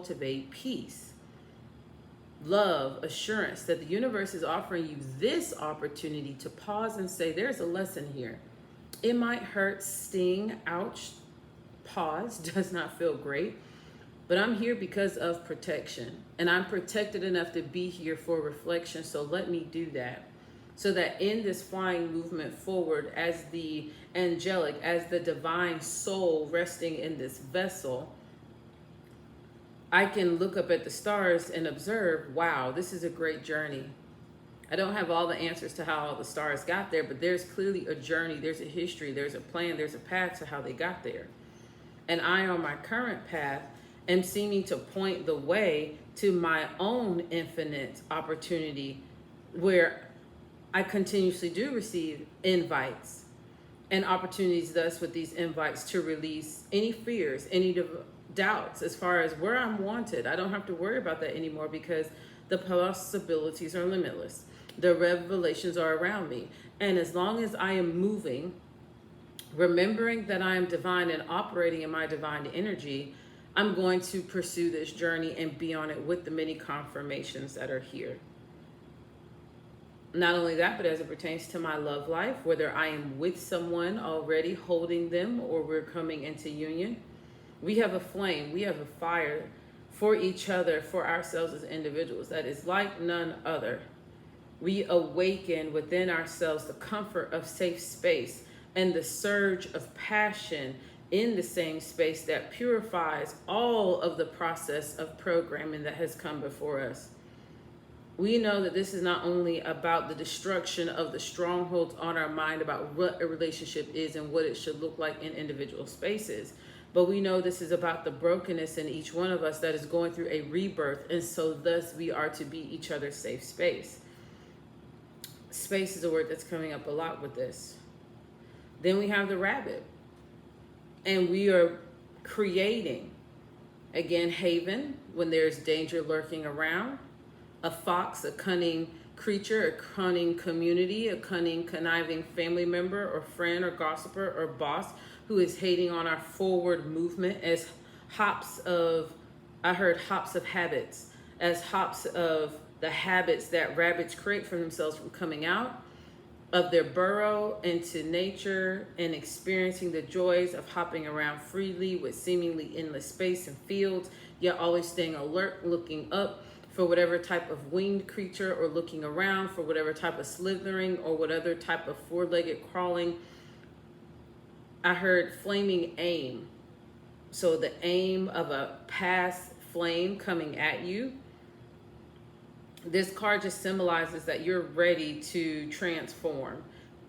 cultivate peace, love, assurance, that the universe is offering you this opportunity to pause and say, there's a lesson here. It might hurt, sting, ouch, pause, does not feel great, but I'm here because of protection, and I'm protected enough to be here for reflection. So let me do that, so that in this flying movement forward as the angelic, as the divine soul resting in this vessel, I can look up at the stars and observe, wow, this is a great journey. I don't have all the answers to how all the stars got there, but there's clearly a journey, there's a history, there's a plan, there's a path to how they got there. And I, on my current path, am seeming to point the way to my own infinite opportunity, where I continuously do receive invites and opportunities, thus with these invites, to release any fears, any doubts as far as where I'm wanted. I don't have to worry about that anymore, because the possibilities are limitless. The revelations are around me. And as long as I am moving, remembering that I am divine and operating in my divine energy, I'm going to pursue this journey and be on it with the many confirmations that are here. Not only that, but as it pertains to my love life, whether I am with someone already holding them or we're coming into union, we have a flame, we have a fire for each other, for ourselves as individuals, that is like none other. We awaken within ourselves the comfort of safe space and the surge of passion in the same space that purifies all of the process of programming that has come before us. We know that this is not only about the destruction of the strongholds on our mind about what a relationship is and what it should look like in individual spaces, but we know this is about the brokenness in each one of us that is going through a rebirth, and so thus we are to be each other's safe space. Space is a word that's coming up a lot with this. Then we have the rabbit, and we are creating, again, haven when there's danger lurking around. A fox, a cunning creature, a cunning community, a cunning, conniving family member or friend or gossiper or boss who is hating on our forward movement as hops of habits, as hops of the habits that rabbits create for themselves from coming out of their burrow into nature and experiencing the joys of hopping around freely with seemingly endless space and fields, yet always staying alert, looking up for whatever type of winged creature, or looking around for whatever type of slithering or whatever type of four-legged crawling. I heard flaming aim. So the aim of a past flame coming at you. This card just symbolizes that you're ready to transform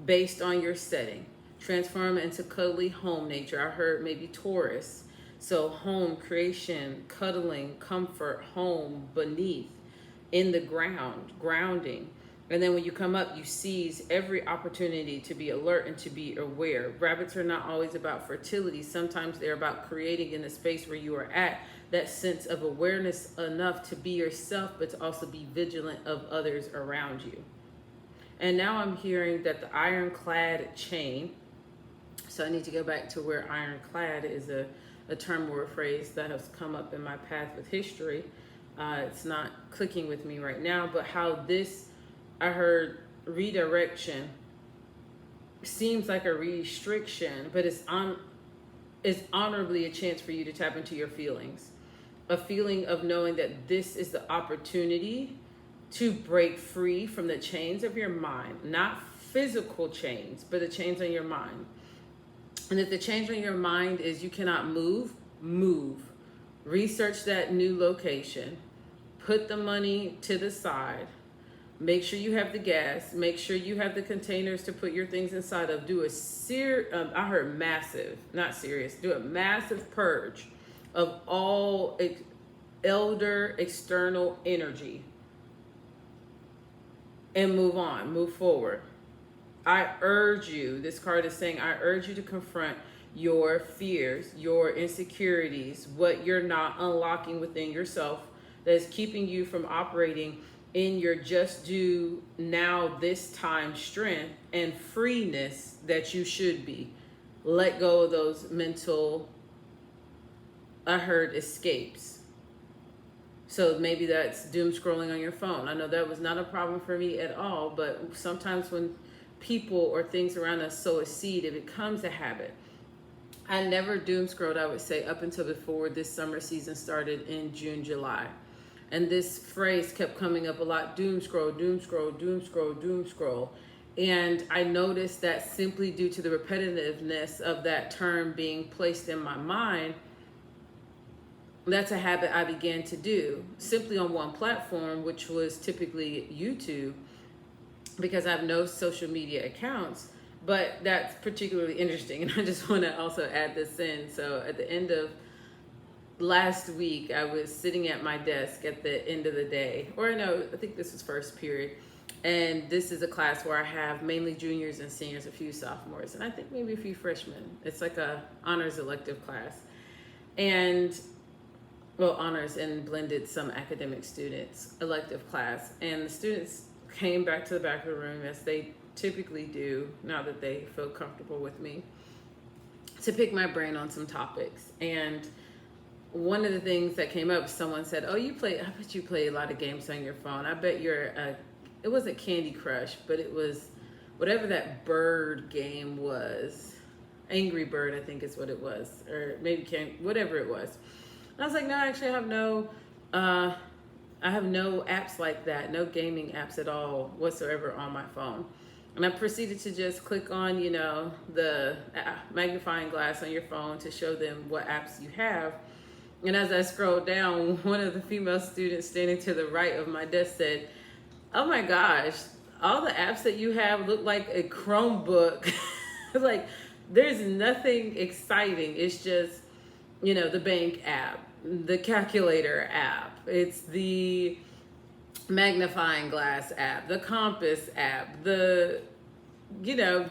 based on your setting. Transform into cuddly home nature. I heard maybe Taurus. So home, creation, cuddling, comfort, home, beneath, in the ground, grounding. And then when you come up, you seize every opportunity to be alert and to be aware. Rabbits are not always about fertility. Sometimes they're about creating in the space where you are at that sense of awareness enough to be yourself, but to also be vigilant of others around you. And now I'm hearing that the ironclad chain, so I need to go back to where ironclad is a term or a phrase that has come up in my path with history. It's not clicking with me right now, but how this, I heard redirection, seems like a restriction, but it's honorably a chance for you to tap into your feelings. A feeling of knowing that this is the opportunity to break free from the chains of your mind, not physical chains, but the chains on your mind. And if the change on your mind is you cannot move. Research that new location. Put the money to the side. Make sure you have the gas. Make sure you have the containers to put your things inside of. Do a I heard massive, not serious. Do a massive purge of all elder external energy. And move on, move forward. I urge you, this card is saying, I urge you to confront your fears, your insecurities, what you're not unlocking within yourself that is keeping you from operating in your just due now, this time strength and freeness that you should be. Let go of those mental, I heard, escapes. So maybe that's doom scrolling on your phone. I know that was not a problem for me at all, but sometimes when people or things around us sow a seed, it becomes a habit. I never doom scrolled, I would say, up until before this summer season started in June, July. And this phrase kept coming up a lot: doom scroll, doom scroll, doom scroll, doom scroll. And I noticed that simply due to the repetitiveness of that term being placed in my mind, that's a habit I began to do simply on one platform, which was typically YouTube, because I have no social media accounts. But that's particularly interesting, and I just want to also add this in. So at the end of last week, I was sitting at my desk at the end of the day, or no, I think this was first period, and this is a class where I have mainly juniors and seniors, a few sophomores, and I think maybe a few freshmen. It's like a honors elective class, and well, honors and blended some academic students elective class. And the students came back to the back of the room, as they typically do now that they feel comfortable with me, to pick my brain on some topics. And one of the things that came up, someone said, "Oh, I bet you play a lot of games on your phone. I bet it wasn't Candy Crush, but it was whatever that bird game was. Angry Bird, I think is what it was. Or maybe whatever it was." And I was like, "No, actually I have no apps like that, no gaming apps at all whatsoever on my phone." And I proceeded to just click on, the magnifying glass on your phone to show them what apps you have. And as I scrolled down, one of the female students standing to the right of my desk said, "Oh my gosh, all the apps that you have look like a Chromebook." Like, there's nothing exciting. It's just, the bank app, the calculator app, it's the magnifying glass app, the compass app, the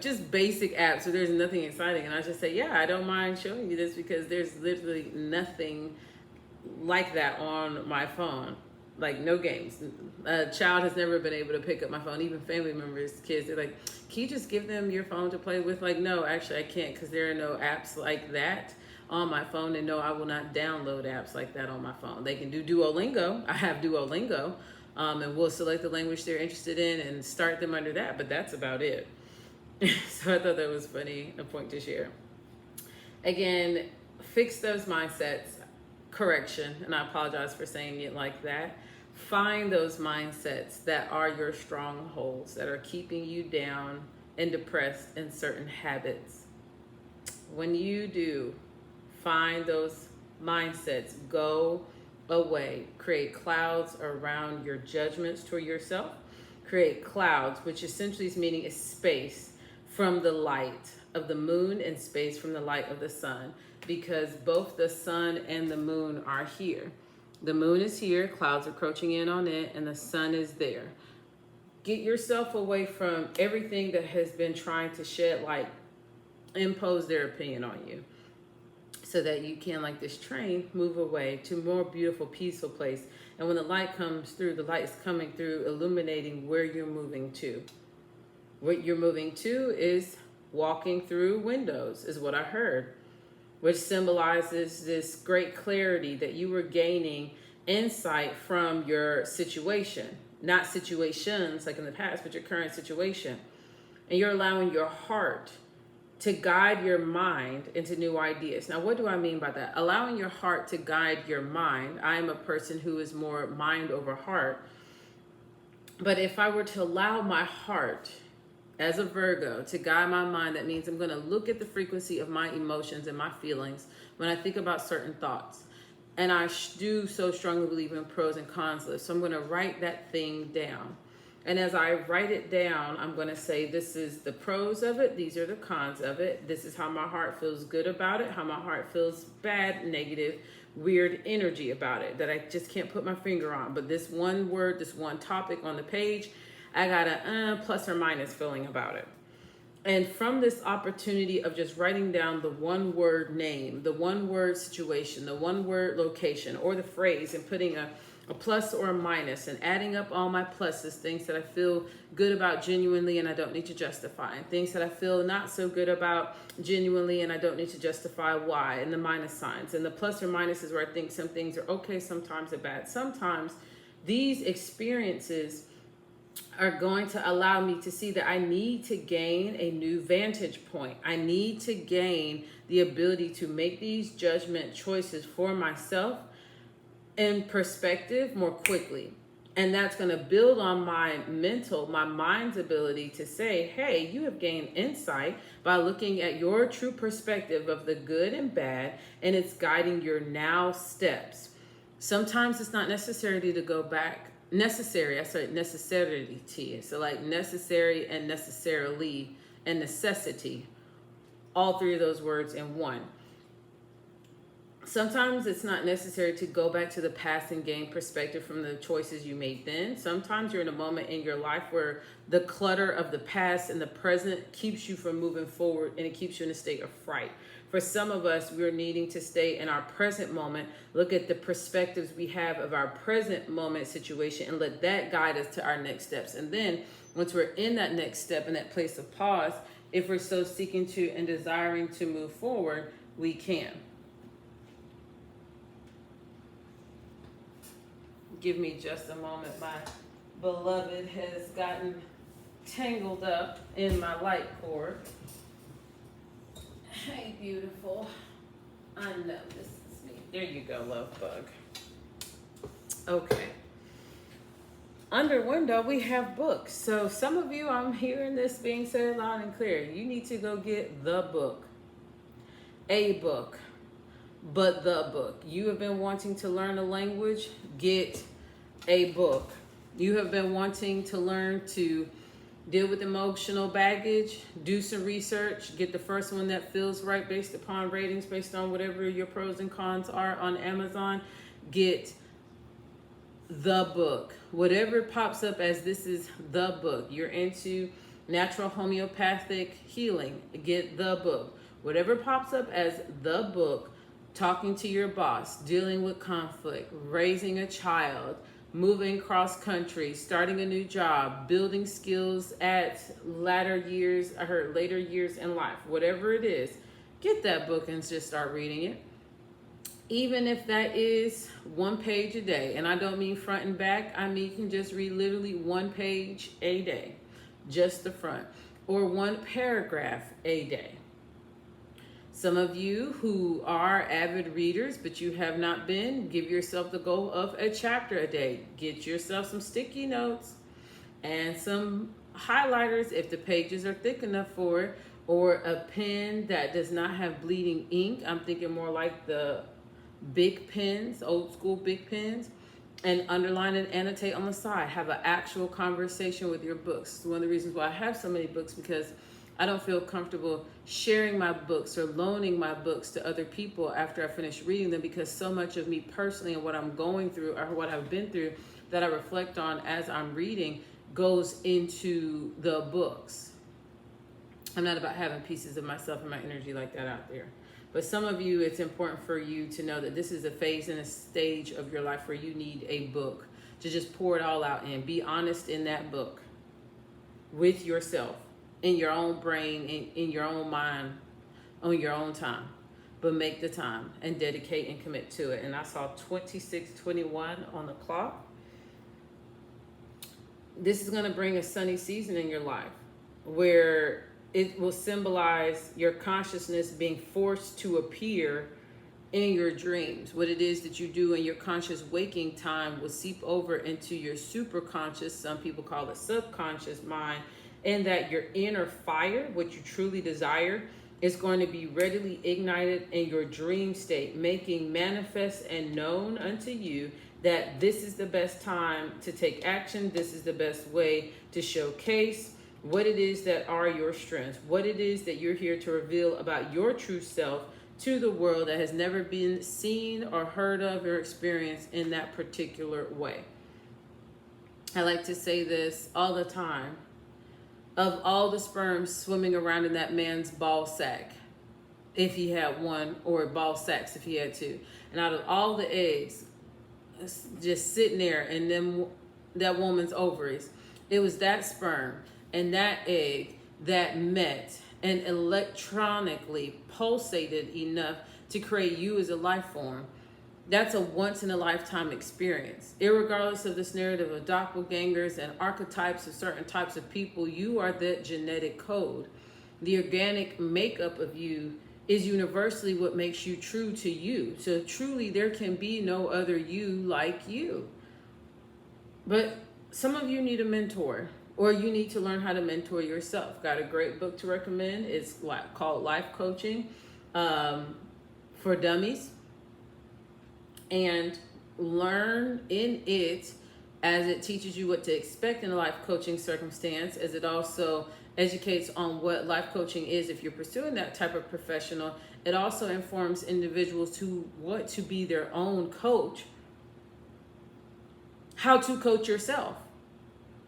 just basic apps. So there's nothing exciting. And I just say, yeah, I don't mind showing you this, because there's literally nothing like that on my phone. Like, no games. A child has never been able to pick up my phone. Even family members, kids, they're like, "Can you just give them your phone to play with?" Like, no, actually I can't, because there are no apps like that on my phone. And no, I will not download apps like that on my phone. They can do Duolingo. I have Duolingo. And we'll select the language they're interested in and start them under that, but that's about it. So I thought that was funny, a point to share. Again, fix those mindsets. Correction, and I apologize for saying it like that. Find those mindsets that are your strongholds, that are keeping you down and depressed in certain habits. When you do find those mindsets, go away. Create clouds around your judgments toward yourself. Create clouds, which essentially is meaning a space from the light of the moon and space from the light of the sun, because both the sun and the moon are here. The moon is here, clouds are crouching in on it, and the sun is there. Get yourself away from everything that has been trying to shed light, impose their opinion on you, so that you can, like this train, move away to a more beautiful, peaceful place. And when the light comes through, the light is coming through, illuminating where you're moving to. What you're moving to is walking through windows, is what I heard, which symbolizes this great clarity that you were gaining insight from your situation. Not situations like in the past, but your current situation. And you're allowing your heart to guide your mind into new ideas. Now, what do I mean by that? Allowing your heart to guide your mind. I am a person who is more mind over heart. But if I were to allow my heart, as a Virgo, to guide my mind, that means I'm going to look at the frequency of my emotions and my feelings when I think about certain thoughts. And I do so strongly believe in pros and cons lists. So I'm going to write that thing down. And as I write it down, I'm going to say, this is the pros of it. These are the cons of it. This is how my heart feels good about it, how my heart feels bad, negative, weird energy about it that I just can't put my finger on. But this one word, this one topic on the page, I got a plus or minus feeling about it. And from this opportunity of just writing down the one word name, the one word situation, the one word location, or the phrase, and putting a plus or a minus, and adding up all my pluses, things that I feel good about genuinely and I don't need to justify, and things that I feel not so good about genuinely and I don't need to justify why, and the minus signs. And the plus or minus is where I think some things are okay, sometimes they're bad. Sometimes these experiences are going to allow me to see that I need to gain a new vantage point. I need to gain the ability to make these judgment choices for myself in perspective more quickly. And that's going to build on my mind's ability to say, hey, you have gained insight by looking at your true perspective of the good and bad, and it's guiding your now steps. Sometimes it's not necessary to go back. Necessity. So like necessary and necessarily and necessity. All three of those words in one. Sometimes it's not necessary to go back to the past and gain perspective from the choices you made then. Sometimes you're in a moment in your life where the clutter of the past and the present keeps you from moving forward, and it keeps you in a state of fright. For some of us, we're needing to stay in our present moment, look at the perspectives we have of our present moment situation, and let that guide us to our next steps. And then once we're in that next step, in that place of pause, if we're so seeking to and desiring to move forward, we can. Give me just a moment. My beloved has gotten tangled up in my light cord. Hey, beautiful. I know this is me. There you go, love bug. Okay. Under window, we have books. So some of you, I'm hearing this being said loud and clear. You need to go get the book. A book. But the book. You have been wanting to learn a language, get a book. You have been wanting to learn to deal with emotional baggage, do some research, get the first one that feels right based upon ratings, based on whatever your pros and cons are on Amazon. Get the book. Whatever pops up as this is the book. You're into natural homeopathic healing, get the book. Whatever pops up as the book, talking to your boss, dealing with conflict, raising a child, moving cross country, starting a new job, building skills at later years in life, whatever it is, get that book and just start reading it. Even if that is one page a day, and I don't mean front and back, I mean you can just read literally one page a day, just the front, or one paragraph a day. Some of you who are avid readers, but you have not been, give yourself the goal of a chapter a day. Get yourself some sticky notes and some highlighters if the pages are thick enough for it, or a pen that does not have bleeding ink. I'm thinking more like the big pens, old school big pens, and underline and annotate on the side. Have an actual conversation with your books. It's one of the reasons why I have so many books, because I don't feel comfortable sharing my books or loaning my books to other people after I finish reading them, because so much of me personally and what I'm going through or what I've been through that I reflect on as I'm reading goes into the books. I'm not about having pieces of myself and my energy like that out there. But some of you, it's important for you to know that this is a phase and a stage of your life where you need a book to just pour it all out in. Be honest in that book with yourself, in your own brain, in your own mind, on your own time. But make the time and dedicate and commit to it. And I saw 26:21 on the clock. This is going to bring a sunny season in your life where it will symbolize your consciousness being forced to appear in your dreams. What it is that you do in your conscious waking time will seep over into your superconscious, some people call it subconscious mind, and that your inner fire, what you truly desire, is going to be readily ignited in your dream state, making manifest and known unto you that this is the best time to take action. This is the best way to showcase what it is that are your strengths, what it is that you're here to reveal about your true self to the world that has never been seen or heard of or experienced in that particular way. I like to say this all the time. of all the sperms swimming around in that man's ball sack, if he had one, or ball sacks if he had two. And out of all the eggs just sitting there in that woman's ovaries, it was that sperm and that egg that met and electronically pulsated enough to create you as a life form. That's a once in a lifetime experience. Irregardless of this narrative of doppelgangers and archetypes of certain types of people, you are that genetic code. The organic makeup of you is universally what makes you true to you. So truly, there can be no other you like you. But some of you need a mentor, or you need to learn how to mentor yourself. Got a great book to recommend. It's called Life Coaching for Dummies. And learn in it, as it teaches you what to expect in a life coaching circumstance, as it also educates on what life coaching is if you're pursuing that type of professional. It also informs individuals who want to be their own coach, how to coach yourself,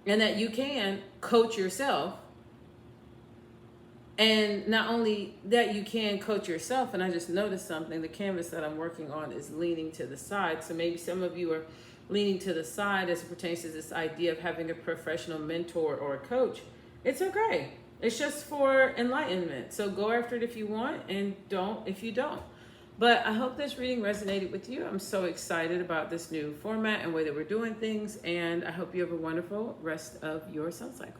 and that you can coach yourself. And not only that, you can coach yourself. And I just noticed something. The canvas that I'm working on is leaning to the side. So maybe some of you are leaning to the side as it pertains to this idea of having a professional mentor or a coach. It's okay. It's just for enlightenment. So go after it if you want, and don't if you don't. But I hope this reading resonated with you. I'm so excited about this new format and way that we're doing things. And I hope you have a wonderful rest of your sun cycle.